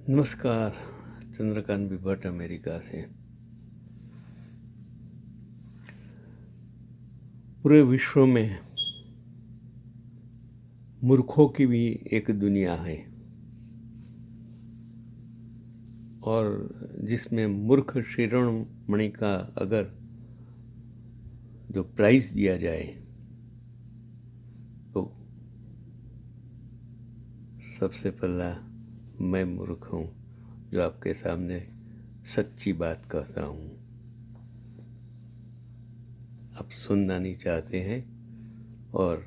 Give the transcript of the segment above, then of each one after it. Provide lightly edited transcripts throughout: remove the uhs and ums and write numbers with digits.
नमस्कार। चंद्रकांत भट्ट अमेरिका से। पूरे विश्व में मूर्खों की भी एक दुनिया है और जिसमें मूर्ख शिरोमणि का अगर जो प्राइज दिया जाए तो सबसे पहला मैं मूर्ख हूँ जो आपके सामने सच्ची बात कहता हूँ। आप सुनना नहीं चाहते हैं और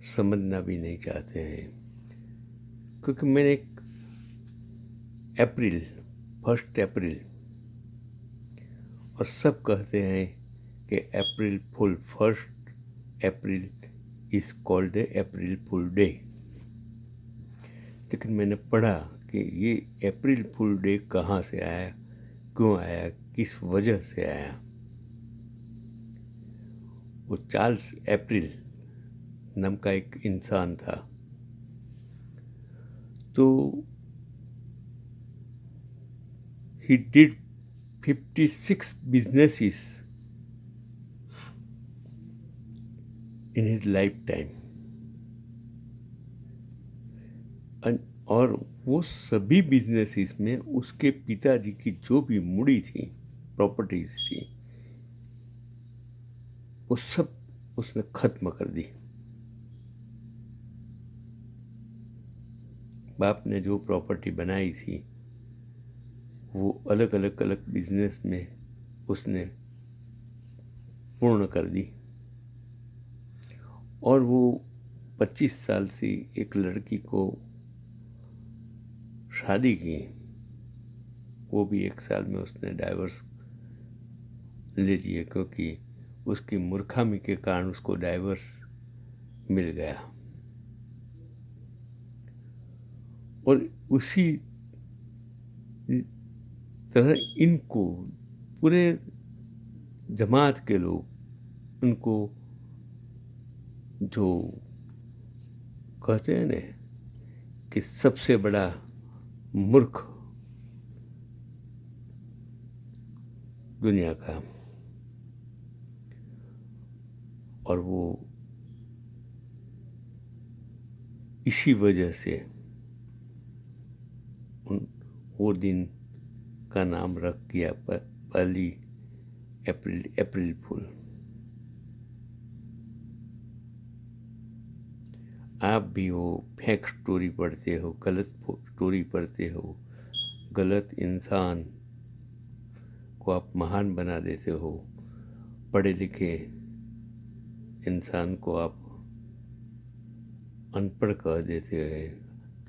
समझना भी नहीं चाहते हैं, क्योंकि मैंने अप्रैल 1 अप्रैल और सब कहते हैं कि April fool 1 April is called April fool day. लेकिन मैंने पढ़ा कि ये अप्रैल फुल डे कहाँ से आया, क्यों आया, किस वजह से आया। वो चार्ल्स एप्रिल नाम का एक इंसान था। तो he did 56 businesses in his life time और वो सभी बिजनेसेस में उसके पिताजी की जो भी मुड़ी थी, प्रॉपर्टीज थी, वो सब उसने खत्म कर दी। बाप ने जो प्रॉपर्टी बनाई थी वो अलग अलग बिजनेस में उसने पूर्ण कर दी और वो 25 साल से एक लड़की को शादी की। वो भी 1 साल में उसने डाइवर्स ले लिए, क्योंकि उसकी मूर्खामी के कारण उसको डाइवर्स मिल गया। और उसी तरह इनको पूरे जमात के लोग उनको जो कहते हैं ना कि सबसे बड़ा मूर्ख दुनिया का, और वो इसी वजह से वो दिन का नाम रख दिया 1 अप्रैल फुल। आप भी वो फेक स्टोरी पढ़ते हो, गलत स्टोरी पढ़ते हो, गलत इंसान को आप महान बना देते हो, पढ़े लिखे इंसान को आप अनपढ़ कह देते हैं।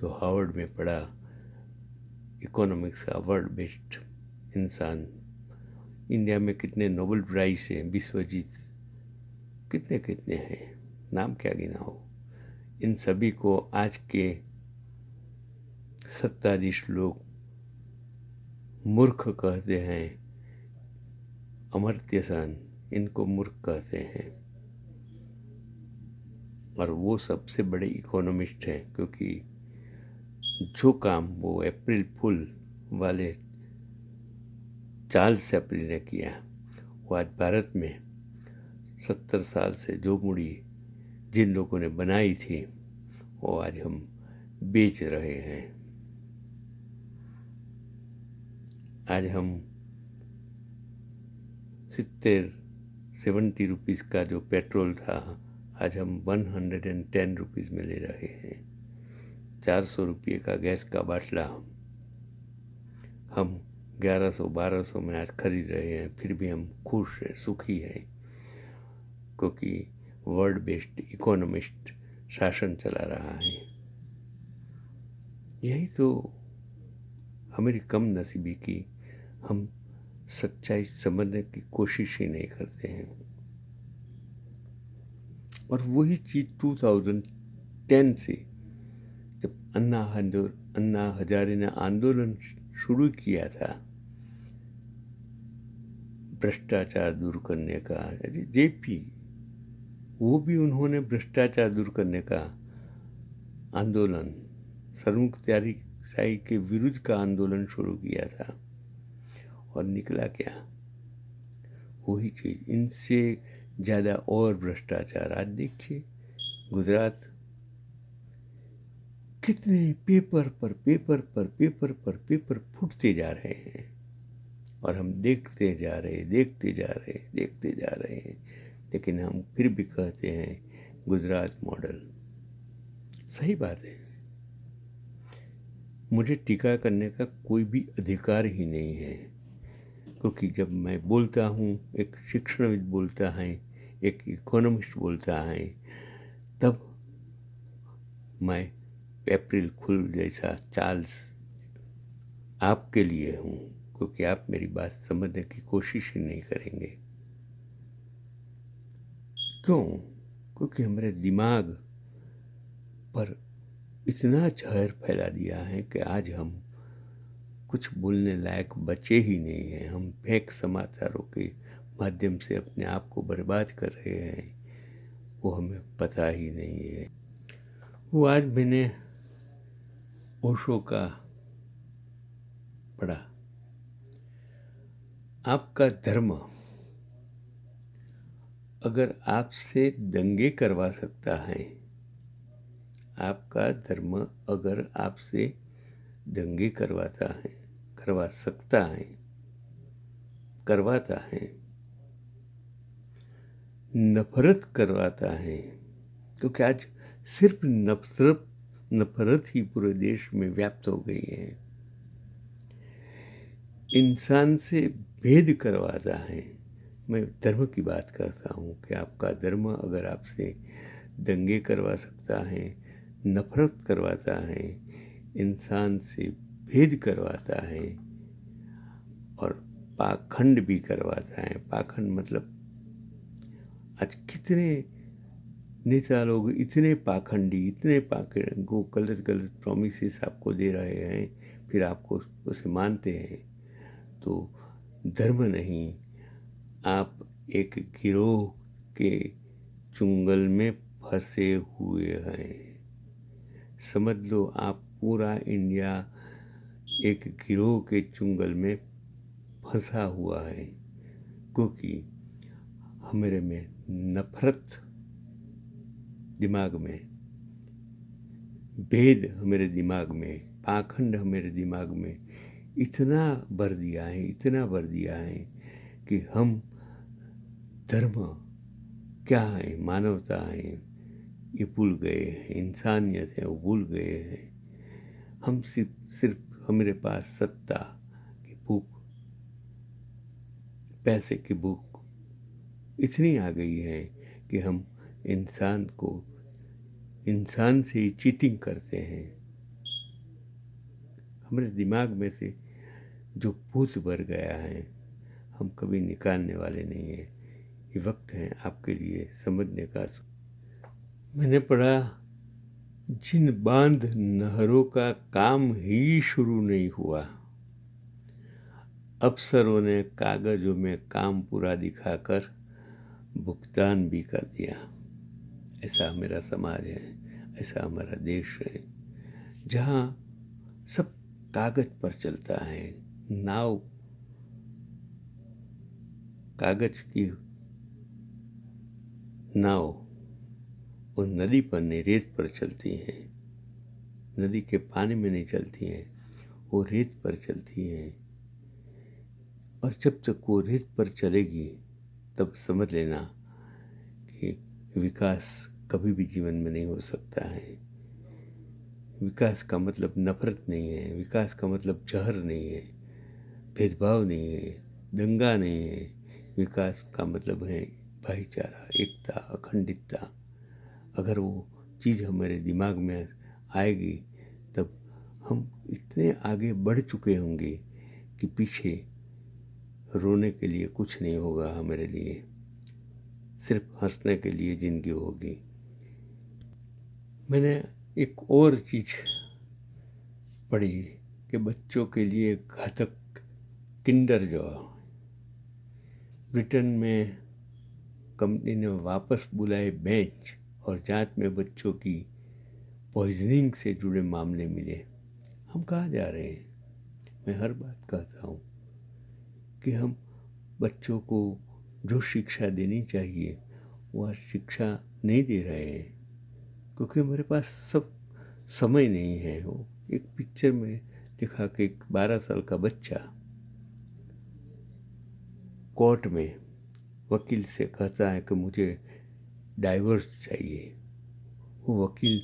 जो हार्वर्ड में पढ़ा, इकोनॉमिक्स का वर्ल्ड बेस्ट इंसान, इंडिया में कितने नोबेल प्राइज हैं, विश्वजीत कितने कितने हैं, नाम क्या गिना हो। इन सभी को आज के सत्ताधीश लोग मूर्ख कहते हैं। अमर्त्य सेन इनको मूर्ख कहते हैं और वो सबसे बड़े इकोनॉमिस्ट हैं, क्योंकि जो काम वो अप्रैल फुल वाले चार्ल्स एप्रिल ने किया, वो आज भारत में 70 साल से जो मुड़ी जिन लोगों ने बनाई थी वो आज हम बेच रहे हैं। आज हम 70 रुपीज़ का जो पेट्रोल था आज हम 110 रुपीज़ में ले रहे हैं। 400 रुपये का गैस का बाटला हम 1100-1200 में आज खरीद रहे हैं। फिर भी हम खुश हैं, सुखी हैं, क्योंकि वर्ल्ड बेस्ड इकोनॉमिस्ट शासन चला रहा है। यही तो हमारी कम नसीबी की, हम सच्चाई समझने की कोशिश ही नहीं करते हैं। और वही चीज़ 2010 से जब अन्ना हजारे ने आंदोलन शुरू किया था भ्रष्टाचार दूर करने का, जेपी, वो भी उन्होंने भ्रष्टाचार दूर करने का आंदोलन सर्वमुखत्यागी शाही के विरुद्ध का आंदोलन शुरू किया था, और निकला क्या? वही चीज़, इनसे ज़्यादा और भ्रष्टाचार। आज देखिए गुजरात कितने पेपर पर पेपर पर पेपर पर पेपर फूटते जा रहे हैं, और हम देखते जा रहे देखते जा रहे देखते जा रहे हैं, लेकिन हम फिर भी कहते हैं गुजरात मॉडल। सही बात है, मुझे टीका करने का कोई भी अधिकार ही नहीं है, क्योंकि जब मैं बोलता हूँ, एक शिक्षणविद बोलता है, एक इकोनॉमिस्ट बोलता है, तब मैं अप्रैल फूल जैसा चार्ल्स आपके लिए हूँ, क्योंकि आप मेरी बात समझने की कोशिश ही नहीं करेंगे। क्यों? क्योंकि हमारे दिमाग पर इतना जहर फैला दिया है कि आज हम कुछ बोलने लायक बचे ही नहीं हैं। हम फेक समाचारों के माध्यम से अपने आप को बर्बाद कर रहे हैं, वो हमें पता ही नहीं है। वो आज मैंने ओशो का पढ़ा, आपका धर्म अगर आपसे दंगे करवा सकता है, आपका धर्म अगर आपसे दंगे करवाता है, करवा सकता है, करवाता है, नफरत करवाता है, क्योंकि आज सिर्फ नफरत ही पूरे देश में व्याप्त हो गई है, इंसान से भेद करवाता है। मैं धर्म की बात करता हूँ कि आपका धर्म अगर आपसे दंगे करवा सकता है, नफरत करवाता है, इंसान से भेद करवाता है, और पाखंड भी करवाता है। पाखंड मतलब आज कितने नेता लोग इतने पाखंडी, इतने पाखंड को गलत प्रॉमिसेस आपको दे रहे हैं, फिर आपको उसे मानते हैं। तो धर्म नहीं, आप एक गिरोह के चुंगल में फंसे हुए हैं। समझ लो आप पूरा इंडिया एक गिरोह के चुंगल में फंसा हुआ है, क्योंकि हमारे में नफरत दिमाग में, भेद हमारे दिमाग में, पाखंड हमारे दिमाग में इतना भर दिया है, इतना भर दिया है कि हम धर्म क्या है, मानवता है, ये भूल गए हैं, इंसानियत है वो भूल गए हैं। हम सिर्फ हमारे पास सत्ता की भूख, पैसे की भूख इतनी आ गई है कि हम इंसान से ही चीटिंग करते हैं। हमारे दिमाग में से जो भूत भर गया है, हम कभी निकालने वाले नहीं हैं। ये वक्त है आपके लिए समझने का। मैंने पढ़ा, जिन बांध नहरों का काम ही शुरू नहीं हुआ, अफसरों ने कागजों में काम पूरा दिखाकर भुगतान भी कर दिया। ऐसा मेरा समाज है, ऐसा हमारा देश है, जहाँ सब कागज पर चलता है। नाव कागज की नाव उस नदी पर नहीं, रेत पर चलती हैं। नदी के पानी में नहीं चलती हैं, वो रेत पर चलती हैं। और जब तक वो रेत पर चलेगी, तब समझ लेना कि विकास कभी भी जीवन में नहीं हो सकता है। विकास का मतलब नफरत नहीं है, विकास का मतलब जहर नहीं है, भेदभाव नहीं है, दंगा नहीं है। विकास का मतलब है भाईचारा, एकता, अखंडितता। अगर वो चीज़ हमारे दिमाग में आएगी, तब हम इतने आगे बढ़ चुके होंगे कि पीछे रोने के लिए कुछ नहीं होगा हमारे लिए, सिर्फ हंसने के लिए ज़िंदगी होगी। मैंने एक और चीज़ पढ़ी कि बच्चों के लिए घातक किंडर जॉय, ब्रिटेन में कंपनी ने वापस बुलाए बेंच, और जांच में बच्चों की पॉइजनिंग से जुड़े मामले मिले। हम कहाँ जा रहे हैं? मैं हर बात कहता हूँ कि हम बच्चों को जो शिक्षा देनी चाहिए वह शिक्षा नहीं दे रहे हैं, क्योंकि हमारे पास सब समय नहीं है। वो एक पिक्चर में दिखा कि एक 12 साल का बच्चा कोर्ट में वकील से कहता है कि मुझे डाइवोर्स चाहिए। वो वकील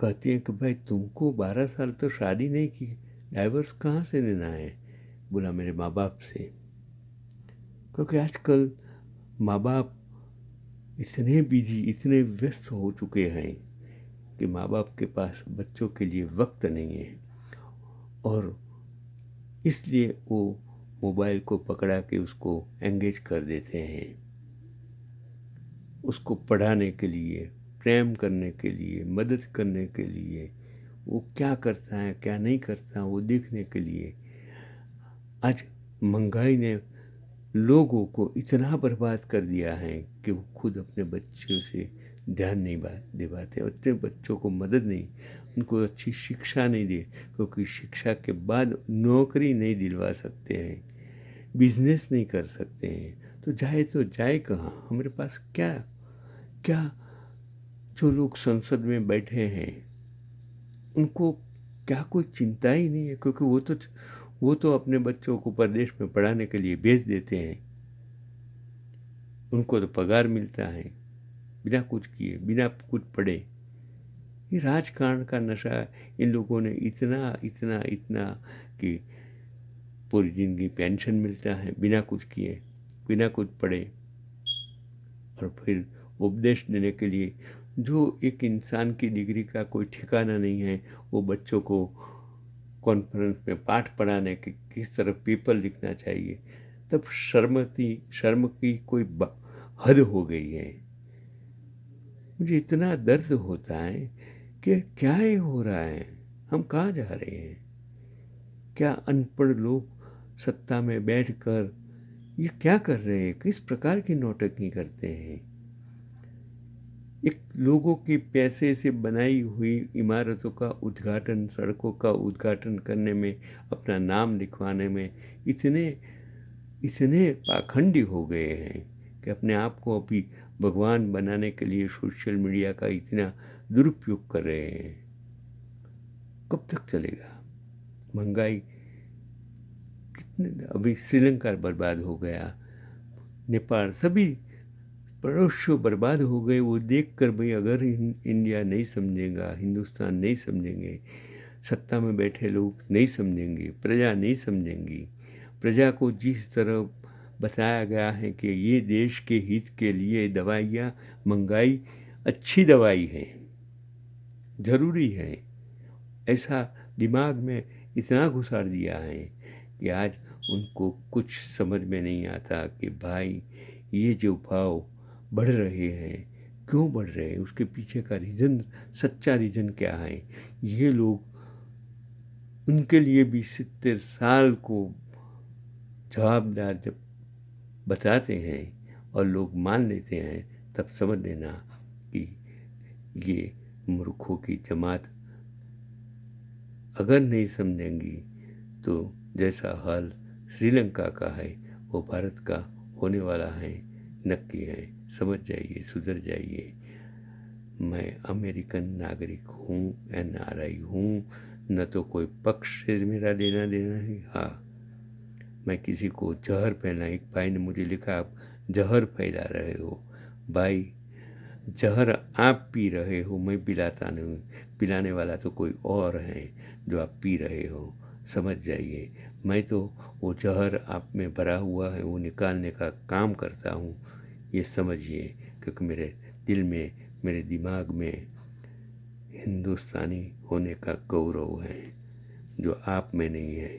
कहते हैं कि भाई तुमको 12 साल तो शादी नहीं की, डाइवोर्स कहाँ से लेना है? बोला मेरे माँ बाप से। क्योंकि आजकल माँ बाप इतने बिजी, इतने व्यस्त हो चुके हैं कि माँ बाप के पास बच्चों के लिए वक्त नहीं है, और इसलिए वो मोबाइल को पकड़ा के उसको एंगेज कर देते हैं। उसको पढ़ाने के लिए, प्रेम करने के लिए, मदद करने के लिए, वो क्या करता है क्या नहीं करता वो देखने के लिए। आज महंगाई ने लोगों को इतना बर्बाद कर दिया है कि वो खुद अपने बच्चों से ध्यान नहीं दे पाते, अपने बच्चों को मदद नहीं, उनको अच्छी शिक्षा नहीं दे, क्योंकि शिक्षा के बाद नौकरी नहीं दिलवा सकते हैं, बिजनेस नहीं कर सकते हैं, तो जाए कहाँ? हमारे पास क्या क्या जो लोग संसद में बैठे हैं उनको क्या कोई चिंता ही नहीं है? क्योंकि वो तो अपने बच्चों को प्रदेश में पढ़ाने के लिए भेज देते हैं। उनको तो पगार मिलता है बिना कुछ किए, बिना कुछ पढ़े। ये राजकारण का नशा इन लोगों ने इतना इतना इतना कि पूरी जिंदगी पेंशन मिलता है बिना कुछ किए, बिना कुछ पढ़े, और फिर उपदेश देने के लिए जो एक इंसान की डिग्री का कोई ठिकाना नहीं है, वो बच्चों को कॉन्फ्रेंस में पाठ पढ़ाने के किस तरह पेपर लिखना चाहिए, तब शर्म की कोई हद हो गई है। मुझे इतना दर्द होता है कि क्या ये हो रहा है, हम कहाँ जा रहे हैं? क्या अनपढ़ लोग सत्ता में बैठकर ये क्या कर रहे हैं? किस प्रकार की नौटंकी करते हैं? एक लोगों के पैसे से बनाई हुई इमारतों का उद्घाटन, सड़कों का उद्घाटन करने में, अपना नाम लिखवाने में इतने इतने पाखंडी हो गए हैं कि अपने आप को अभी भगवान बनाने के लिए सोशल मीडिया का इतना दुरुपयोग कर रहे हैं। कब तक चलेगा? महंगाई कितने, अभी श्रीलंका बर्बाद हो गया, नेपाल, सभी पड़ोसियों बर्बाद हो गए। वो देखकर भाई अगर इंडिया नहीं समझेगा, हिंदुस्तान नहीं समझेंगे, सत्ता में बैठे लोग नहीं समझेंगे, प्रजा नहीं समझेंगी, प्रजा को जिस तरह बताया गया है कि ये देश के हित के लिए दवाइयाँ, महंगाई अच्छी दवाई है, ज़रूरी है, ऐसा दिमाग में इतना घुसाड़ दिया है कि आज उनको कुछ समझ में नहीं आता कि भाई ये जो भाव बढ़ रहे हैं, क्यों बढ़ रहे हैं, उसके पीछे का रीज़न, सच्चा रीज़न क्या है। ये लोग उनके लिए भी 70 साल को जवाबदार जब बताते हैं और लोग मान लेते हैं, तब समझ लेना कि ये मूर्खों की जमात अगर नहीं समझेंगी तो जैसा हाल श्रीलंका का है वो भारत का होने वाला है, नक्की है। समझ जाइए, सुधर जाइए। मैं अमेरिकन नागरिक हूँ, NRI हूँ, न तो कोई पक्ष से मेरा लेना देना है। हाँ, मैं किसी को जहर फैला, एक भाई ने मुझे लिखा आप जहर फैला रहे हो। भाई जहर आप पी रहे हो, मैं पिलाता नहीं, पिलाने वाला तो कोई और है जो आप पी रहे हो। समझ जाइए, मैं तो वो जहर आप में भरा हुआ है वो निकालने का काम करता हूँ, ये समझिए। क्योंकि मेरे दिल में, मेरे दिमाग में हिंदुस्तानी होने का गौरव है जो आप में नहीं है।